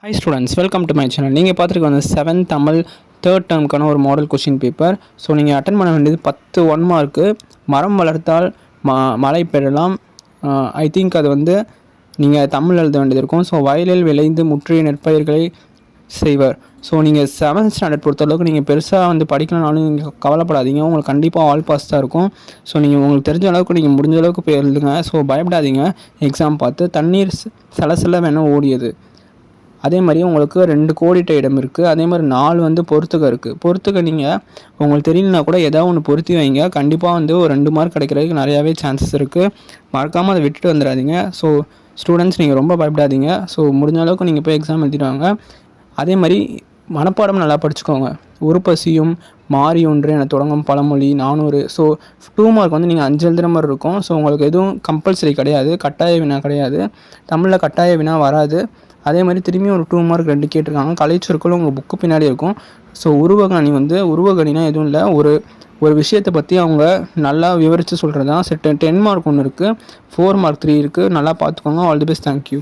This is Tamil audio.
High students, welcome to my channel. நீங்கள் பார்த்துருக்க வந்து 7th தமிழ் தேர்ட் டேர்முக்கான ஒரு மாடல் கொஷின் பேப்பர். ஸோ நீங்கள் அட்டன் பண்ண வேண்டியது 10 1 மார்க்கு. மரம் வளர்த்தால் மழை பெறலாம். ஐ திங்க் அது வந்து நீங்கள் தமிழ் எழுத வேண்டியது இருக்கும். ஸோ வயலில் விளைந்து முற்றிய நெற்பயிர்களை செய்வர். ஸோ நீங்கள் 7th ஸ்டாண்டர்ட் பொறுத்தளவுக்கு நீங்கள் பெருசாக வந்து படிக்கலனாலும் நீங்கள் கவலைப்படாதீங்க. உங்களுக்கு கண்டிப்பாக ஆல் பாஸ் தான் இருக்கும். ஸோ நீங்கள் உங்களுக்கு தெரிஞ்ச அளவுக்கு நீங்கள் முடிஞ்ச அளவுக்கு போய் எழுதுங்க. ஸோ பயப்படாதீங்க. எக்ஸாம் பார்த்து தண்ணீர் சலசலவென ஓடியது. அதே மாதிரி உங்களுக்கு 2 கோடிட்ட இடம் இருக்குது. அதே மாதிரி 4 வந்து பொறுத்துக்க இருக்குது. பொறுத்துக்க நீங்கள் உங்களுக்கு தெரியலனா கூட ஏதாவது ஒன்று பொருத்தி வைங்க. கண்டிப்பாக வந்து ஒரு 2 மார்க் கிடைக்கிறதுக்கு நிறையாவே சான்சஸ் இருக்குது. மறக்காமல் அதை விட்டுட்டு வந்துடாதீங்க. ஸோ ஸ்டூடெண்ட்ஸ், நீங்கள் ரொம்ப பயப்படாதீங்க. ஸோ முடிஞ்ச அளவுக்கு நீங்கள் போய் எக்ஸாம் எழுதிட்டு வாங்க. அதே மாதிரி மனப்பாடம் நல்லா படிச்சுக்கோங்க. உருப்பசியும் மாறி ஒன்று என தொடங்கும் பழமொழி 400. ஸோ 2 மார்க் வந்து நீங்கள் 5 எழுதுகிற மாதிரி இருக்கும். ஸோ உங்களுக்கு எதுவும் கம்பல்சரி கிடையாது, கட்டாய வினா கிடையாது. தமிழில் கட்டாய வினா வராது. அதே மாதிரி திரும்பியும் ஒரு 2 மார்க் 2 கேட்டிருக்காங்க. கலைச்சொற்களும் உங்கள் புக்கு பின்னாடி இருக்கும். ஸோ உருவகணி வந்து உருவகணினா எதுவும் இல்லை, ஒரு விஷயத்தை பற்றி அவங்க நல்லா விவரித்து சொல்கிறது தான். 10 மார்க் ஒன்று இருக்குது, 4 மார்க் 3 இருக்குது. நல்லா பார்த்துக்கோங்க. All the best. தேங்க்யூ.